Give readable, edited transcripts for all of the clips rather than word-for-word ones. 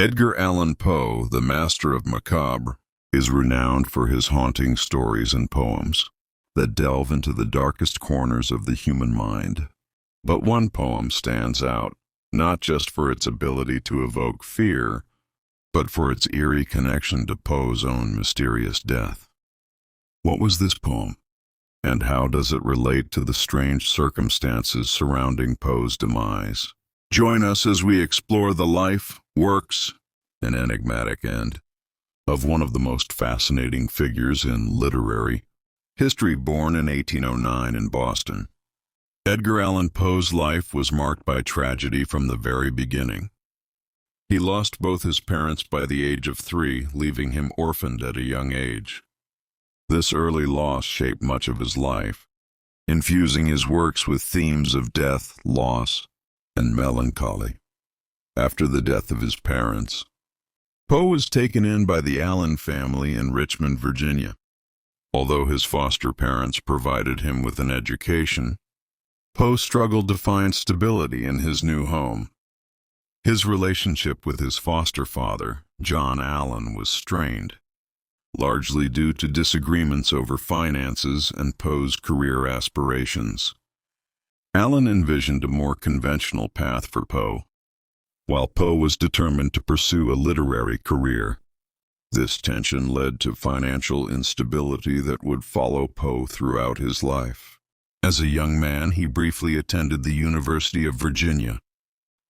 Edgar Allan Poe, the master of Macabre, is renowned for his haunting stories and poems that delve into the darkest corners of the human mind. But one poem stands out, not just for its ability to evoke fear, but for its eerie connection to Poe's own mysterious death. What was this poem, and how does it relate to the strange circumstances surrounding Poe's demise? Join us as we explore the life, works, and enigmatic end of one of the most fascinating figures in literary history. Born in 1809 in Boston, Edgar Allan Poe's life was marked by tragedy from the very beginning. He lost both his parents by the age of 3, leaving him orphaned at a young age. This early loss shaped much of his life, infusing his works with themes of death, loss, and melancholy. After the death of his parents, Poe was taken in by the Allan family in Richmond, Virginia. Although his foster parents provided him with an education, Poe struggled to find stability in his new home. His relationship with his foster father, John Allan, was strained, largely due to disagreements over finances and Poe's career aspirations. Allan envisioned a more conventional path for Poe, while Poe was determined to pursue a literary career. This tension led to financial instability that would follow Poe throughout his life. As a young man, he briefly attended the University of Virginia,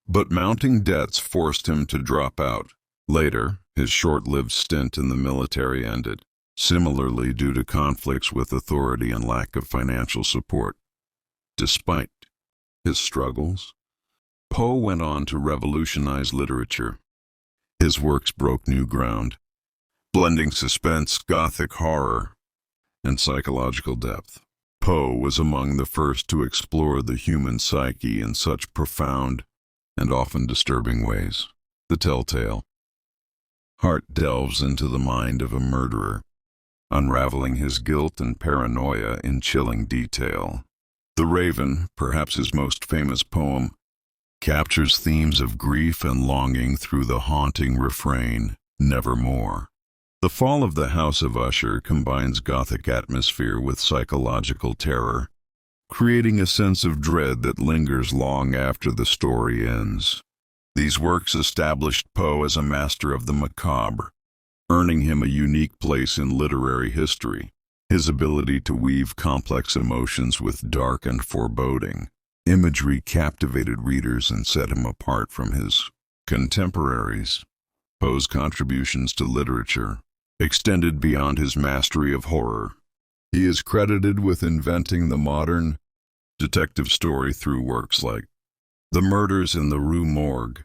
but mounting debts forced him to drop out. Later, his short-lived stint in the military ended, similarly due to conflicts with authority and lack of financial support. Despite his struggles, Poe went on to revolutionize literature. His works broke new ground, blending suspense, Gothic horror, and psychological depth. Poe was among the first to explore the human psyche in such profound and often disturbing ways. The Telltale Heart delves into the mind of a murderer, unraveling his guilt and paranoia in chilling detail. The Raven, perhaps his most famous poem, captures themes of grief and longing through the haunting refrain, "Nevermore." The Fall of the House of Usher combines Gothic atmosphere with psychological terror, creating a sense of dread that lingers long after the story ends. These works established Poe as a master of the macabre, earning him a unique place in literary history. His ability to weave complex emotions with dark and foreboding imagery captivated readers and set him apart from his contemporaries. Poe's contributions to literature extended beyond his mastery of horror. He is credited with inventing the modern detective story through works like The Murders in the Rue Morgue,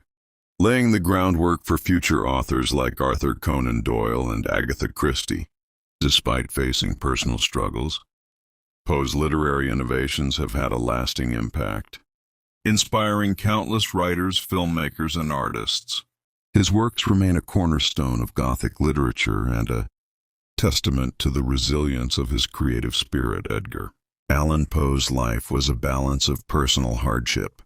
laying the groundwork for future authors like Arthur Conan Doyle and Agatha Christie. Despite facing personal struggles, Poe's literary innovations have had a lasting impact, inspiring countless writers, filmmakers, and artists. His works remain a cornerstone of Gothic literature and a testament to the resilience of his creative spirit. Edgar Allan Poe's life was a balance of personal hardship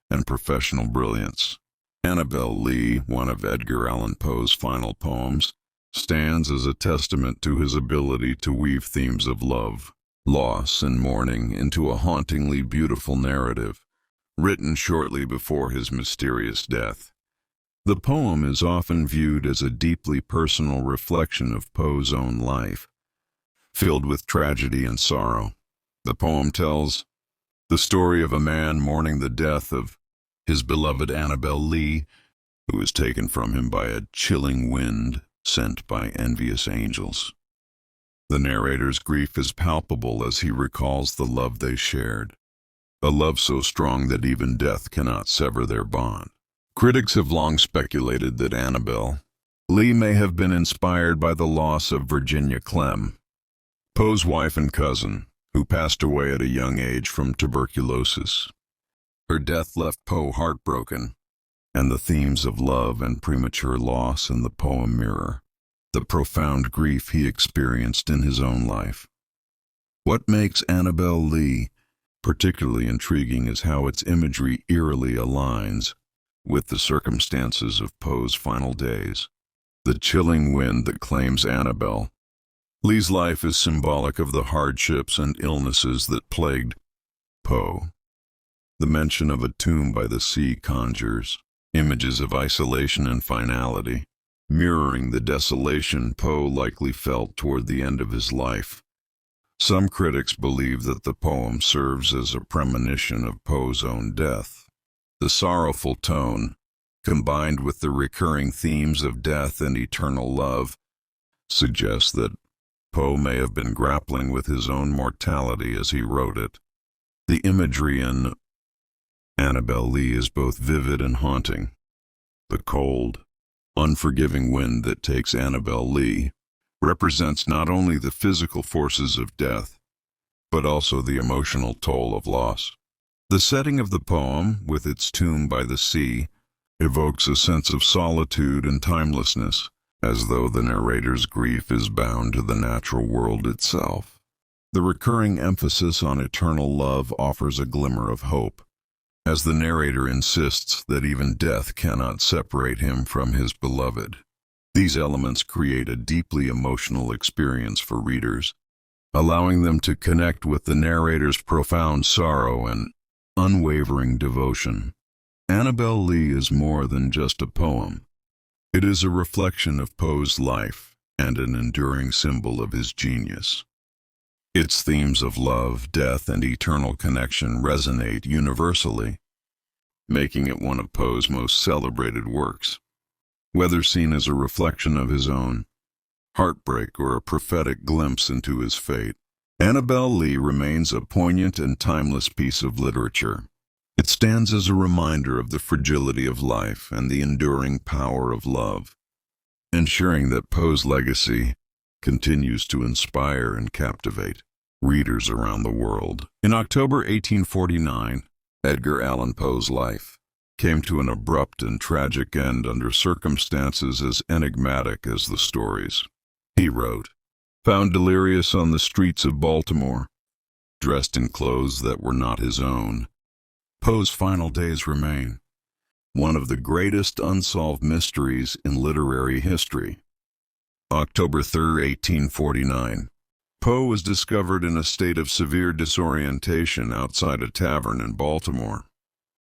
and professional brilliance. Annabel Lee, one of Edgar Allan Poe's final poems, stands as a testament to his ability to weave themes of love, loss, and mourning into a hauntingly beautiful narrative, written shortly before his mysterious death. The poem is often viewed as a deeply personal reflection of Poe's own life, filled with tragedy and sorrow. The poem tells the story of a man mourning the death of his beloved Annabel Lee, who was taken from him by a chilling wind sent by envious angels. The narrator's grief is palpable as he recalls the love they shared, a love so strong that even death cannot sever their bond. Critics have long speculated that Annabel Lee may have been inspired by the loss of Virginia Clem, Poe's wife and cousin, who passed away at a young age from tuberculosis. Her death left Poe heartbroken, and the themes of love and premature loss in the poem mirror the profound grief he experienced in his own life. What makes Annabel Lee particularly intriguing is how its imagery eerily aligns with the circumstances of Poe's final days. The chilling wind that claims Annabel. Lee's life is symbolic of the hardships and illnesses that plagued Poe. The mention of a tomb by the sea conjures images of isolation and finality, mirroring the desolation Poe likely felt toward the end of his life. Some critics believe that the poem serves as a premonition of Poe's own death. The sorrowful tone, combined with the recurring themes of death and eternal love, suggests that Poe may have been grappling with his own mortality as he wrote it. The imagery in Annabel Lee is both vivid and haunting. The cold, unforgiving wind that takes Annabel Lee represents not only the physical forces of death, but also the emotional toll of loss. The setting of the poem, with its tomb by the sea, evokes a sense of solitude and timelessness, as though the narrator's grief is bound to the natural world itself. The recurring emphasis on eternal love offers a glimmer of hope, as the narrator insists that even death cannot separate him from his beloved. These elements create a deeply emotional experience for readers, allowing them to connect with the narrator's profound sorrow and unwavering devotion. Annabel Lee is more than just a poem. It is a reflection of Poe's life and an enduring symbol of his genius. Its themes of love, death, and eternal connection resonate universally, making it one of Poe's most celebrated works. Whether seen as a reflection of his own heartbreak or a prophetic glimpse into his fate, Annabel Lee remains a poignant and timeless piece of literature. It stands as a reminder of the fragility of life and the enduring power of love, ensuring that Poe's legacy continues to inspire and captivate readers around the world. In October 1849, Edgar Allan Poe's life came to an abrupt and tragic end under circumstances as enigmatic as the stories. He wrote, "Found delirious on the streets of Baltimore, dressed in clothes that were not his own." Poe's final days remain one of the greatest unsolved mysteries in literary history. October 3, 1849. Poe was discovered in a state of severe disorientation outside a tavern in Baltimore.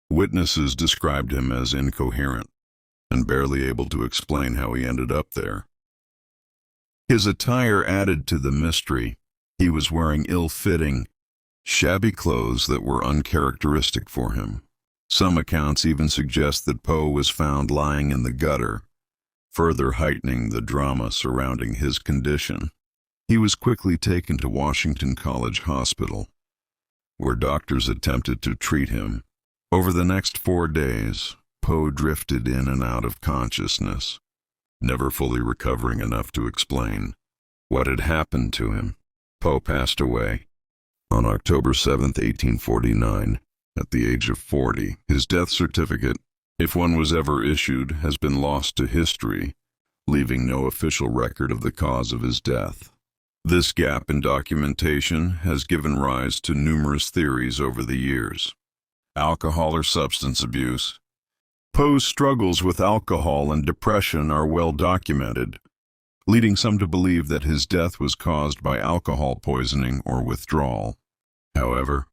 Witnesses described him as incoherent and barely able to explain how he ended up there. His attire added to the mystery. He was wearing ill-fitting, shabby clothes that were uncharacteristic for him. Some accounts even suggest that Poe was found lying in the gutter, further heightening the drama surrounding his condition. He was quickly taken to Washington College Hospital, where doctors attempted to treat him. Over the next 4 days, Poe drifted in and out of consciousness, never fully recovering enough to explain what had happened to him. Poe passed away on October 7, 1849, at the age of 40. His death certificate, if one was ever issued, has been lost to history, leaving no official record of the cause of his death. This gap in documentation has given rise to numerous theories over the years. Alcohol or substance abuse. Poe's struggles with alcohol and depression are well documented, leading some to believe that his death was caused by alcohol poisoning or withdrawal. However,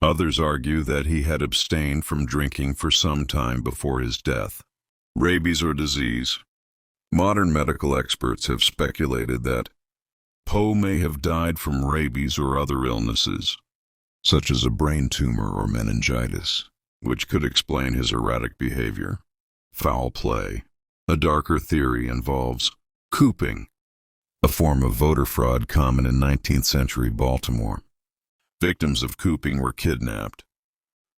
others argue that he had abstained from drinking for some time before his death. Rabies or disease. Modern medical experts have speculated that Poe may have died from rabies or other illnesses, such as a brain tumor or meningitis, which could explain his erratic behavior. Foul play. A darker theory involves cooping, a form of voter fraud common in 19th century Baltimore. Victims of cooping were kidnapped,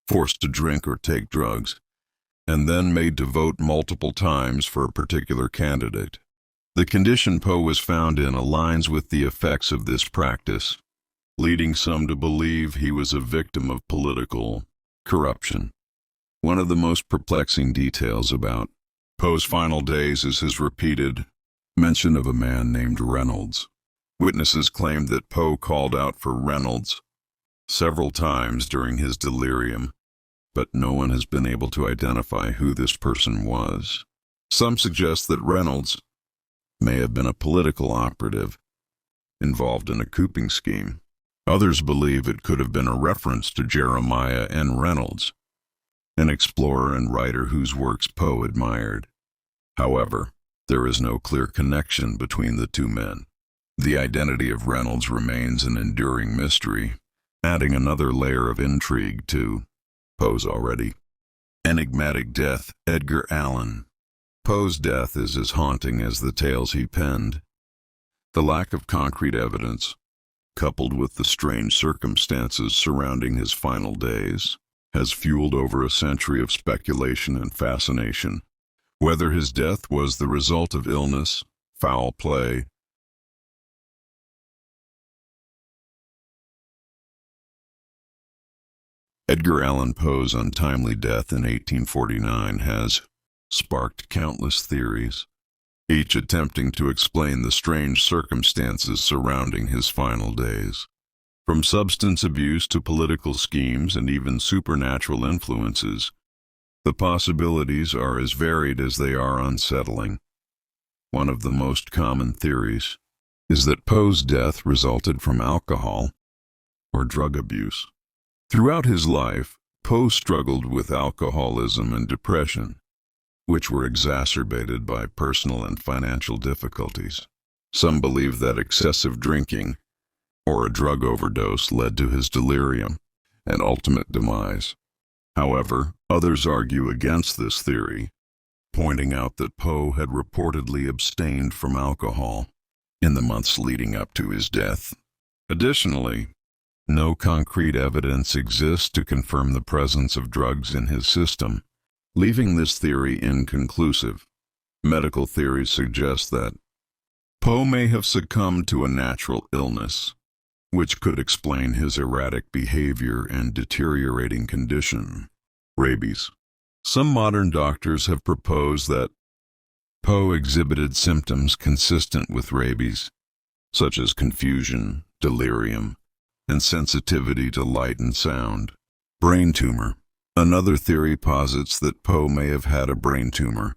forced to drink or take drugs, and then made to vote multiple times for a particular candidate. The condition Poe was found in aligns with the effects of this practice, leading some to believe he was a victim of political corruption. One of the most perplexing details about Poe's final days is his repeated mention of a man named Reynolds. Witnesses claimed that Poe called out for Reynolds several times during his delirium, but no one has been able to identify who this person was. Some suggest that Reynolds may have been a political operative involved in a couping scheme. Others believe it could have been a reference to Jeremiah N. Reynolds, an explorer and writer whose works Poe admired. However, there is no clear connection between the two men. The identity of Reynolds remains an enduring mystery, adding another layer of intrigue to Poe's already enigmatic death. Edgar Allan Poe's death is as haunting as the tales he penned. The lack of concrete evidence, coupled with the strange circumstances surrounding his final days, has fueled over a century of speculation and fascination. Whether his death was the result of illness, foul play, Edgar Allan Poe's untimely death in 1849 has sparked countless theories, each attempting to explain the strange circumstances surrounding his final days. From substance abuse to political schemes and even supernatural influences, the possibilities are as varied as they are unsettling. One of the most common theories is that Poe's death resulted from alcohol or drug abuse. Throughout his life, Poe struggled with alcoholism and depression, which were exacerbated by personal and financial difficulties. Some believe that excessive drinking or a drug overdose led to his delirium and ultimate demise. However, others argue against this theory, pointing out that Poe had reportedly abstained from alcohol in the months leading up to his death. Additionally, no concrete evidence exists to confirm the presence of drugs in his system, leaving this theory inconclusive. Medical theories suggest that Poe may have succumbed to a natural illness, which could explain his erratic behavior and deteriorating condition. Rabies. Some modern doctors have proposed that Poe exhibited symptoms consistent with rabies, such as confusion, delirium, and sensitivity to light and sound. Brain tumor. Another theory posits that Poe may have had a brain tumor,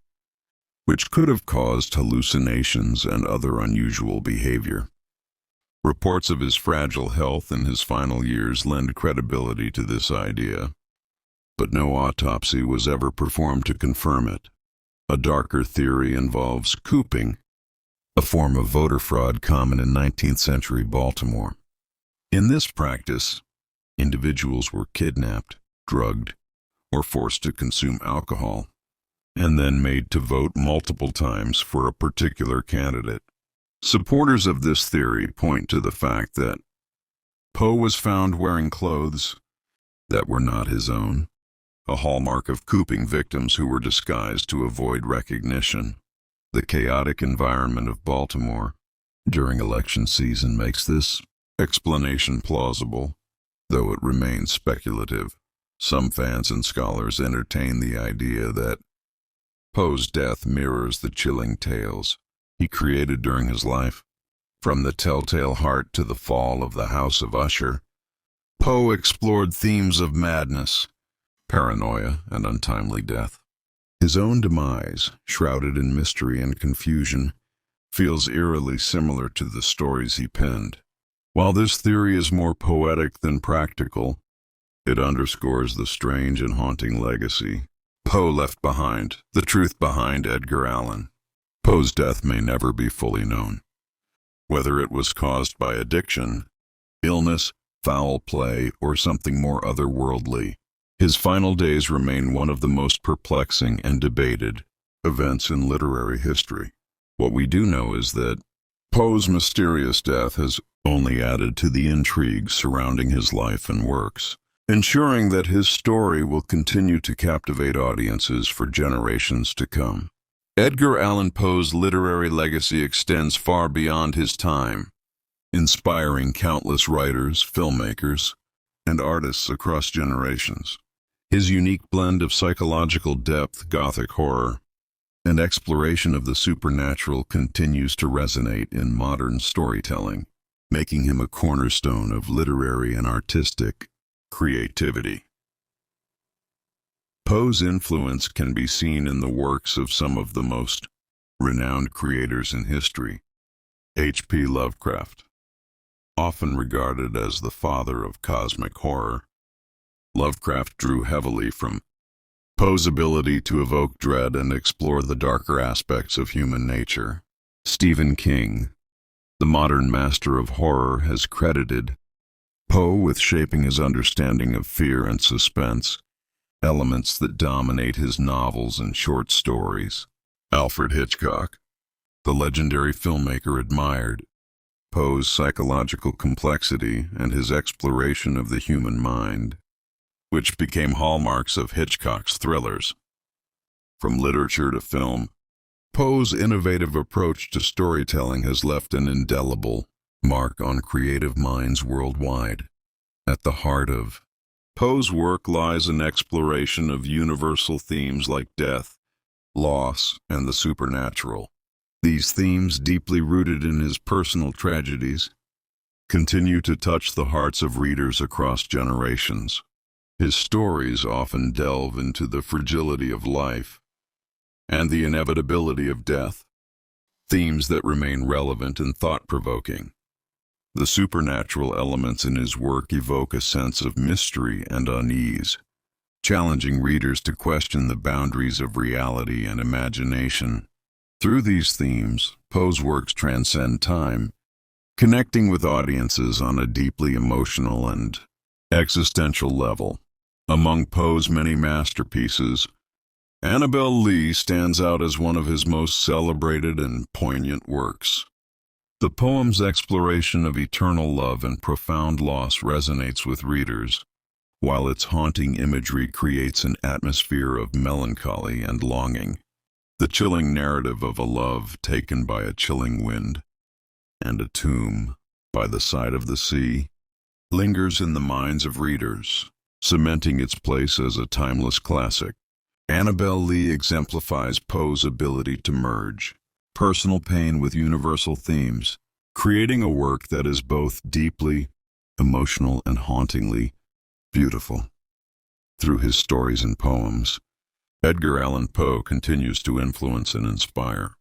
which could have caused hallucinations and other unusual behavior. Reports of his fragile health in his final years lend credibility to this idea, but no autopsy was ever performed to confirm it. A darker theory involves couping, a form of voter fraud common in 19th century Baltimore. In this practice, individuals were kidnapped, drugged, or forced to consume alcohol, and then made to vote multiple times for a particular candidate. Supporters of this theory point to the fact that Poe was found wearing clothes that were not his own, a hallmark of couping victims who were disguised to avoid recognition. The chaotic environment of Baltimore during election season makes this explanation plausible, though it remains speculative. Some fans and scholars entertain the idea that Poe's death mirrors the chilling tales he created during his life. From The Telltale Heart to The Fall of the House of Usher, Poe explored themes of madness, paranoia, and untimely death. His own demise, shrouded in mystery and confusion, feels eerily similar to the stories he penned. While this theory is more poetic than practical, it underscores the strange and haunting legacy Poe left behind, the truth behind Edgar Allan. Poe's death may never be fully known. Whether it was caused by addiction, illness, foul play, or something more otherworldly, his final days remain one of the most perplexing and debated events in literary history. What we do know is that Poe's mysterious death has only added to the intrigue surrounding his life and works, ensuring that his story will continue to captivate audiences for generations to come. Edgar Allan Poe's literary legacy extends far beyond his time, inspiring countless writers, filmmakers, and artists across generations. His unique blend of psychological depth, gothic horror, and exploration of the supernatural continues to resonate in modern storytelling, making him a cornerstone of literary and artistic creativity. Poe's influence can be seen in the works of some of the most renowned creators in history. H.P. Lovecraft, often regarded as the father of cosmic horror, Lovecraft drew heavily from Poe's ability to evoke dread and explore the darker aspects of human nature. Stephen King, the modern master of horror, has credited Poe with shaping his understanding of fear and suspense, elements that dominate his novels and short stories. Alfred Hitchcock, the legendary filmmaker, admired Poe's psychological complexity and his exploration of the human mind, which became hallmarks of Hitchcock's thrillers. From literature to film, Poe's innovative approach to storytelling has left an indelible mark on creative minds worldwide. At the heart of Poe's work lies an exploration of universal themes like death, loss, and the supernatural. These themes, deeply rooted in his personal tragedies, continue to touch the hearts of readers across generations. His stories often delve into the fragility of life and the inevitability of death, themes that remain relevant and thought-provoking. The supernatural elements in his work evoke a sense of mystery and unease, challenging readers to question the boundaries of reality and imagination. Through these themes, Poe's works transcend time, connecting with audiences on a deeply emotional and existential level. Among Poe's many masterpieces, Annabel Lee stands out as one of his most celebrated and poignant works. The poem's exploration of eternal love and profound loss resonates with readers, while its haunting imagery creates an atmosphere of melancholy and longing. The chilling narrative of a love taken by a chilling wind and a tomb by the side of the sea lingers in the minds of readers, cementing its place as a timeless classic. Annabel Lee exemplifies Poe's ability to merge personal pain with universal themes, creating a work that is both deeply emotional and hauntingly beautiful. Through his stories and poems, Edgar Allan Poe continues to influence and inspire.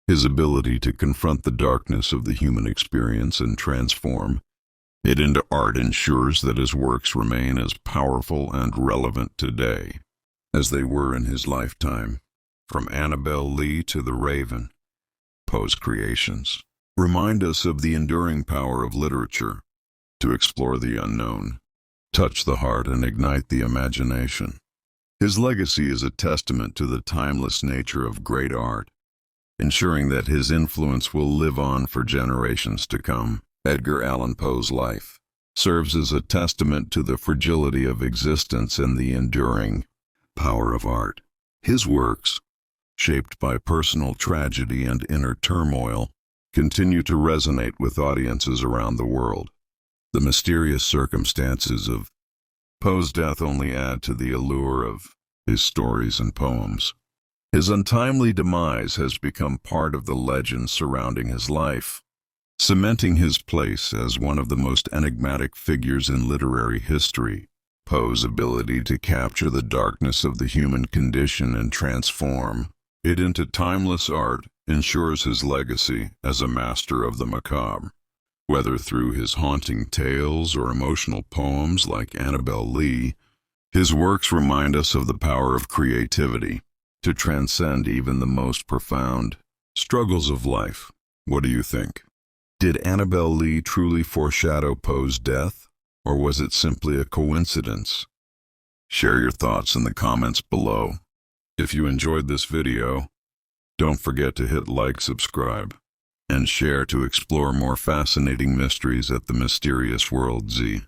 His ability to confront the darkness of the human experience and transform it into art ensures that his works remain as powerful and relevant today as they were in his lifetime. From Annabel Lee to The Raven, Poe's creations remind us of the enduring power of literature to explore the unknown, touch the heart, and ignite the imagination. His legacy is a testament to the timeless nature of great art, ensuring that his influence will live on for generations to come. Edgar Allan Poe's life serves as a testament to the fragility of existence and the enduring power of art. His works, shaped by personal tragedy and inner turmoil, continue to resonate with audiences around the world. The mysterious circumstances of Poe's death only add to the allure of his stories and poems. His untimely demise has become part of the legend surrounding his life, cementing his place as one of the most enigmatic figures in literary history. Poe's ability to capture the darkness of the human condition and transform it into timeless art ensures his legacy as a master of the macabre. Whether through his haunting tales or emotional poems like Annabel Lee, his works remind us of the power of creativity to transcend even the most profound struggles of life. What do you think? Did Annabel Lee truly foreshadow Poe's death, or was it simply a coincidence? Share your thoughts in the comments below. If you enjoyed this video, don't forget to hit like, subscribe, and share to explore more fascinating mysteries at the Mysterious World Z.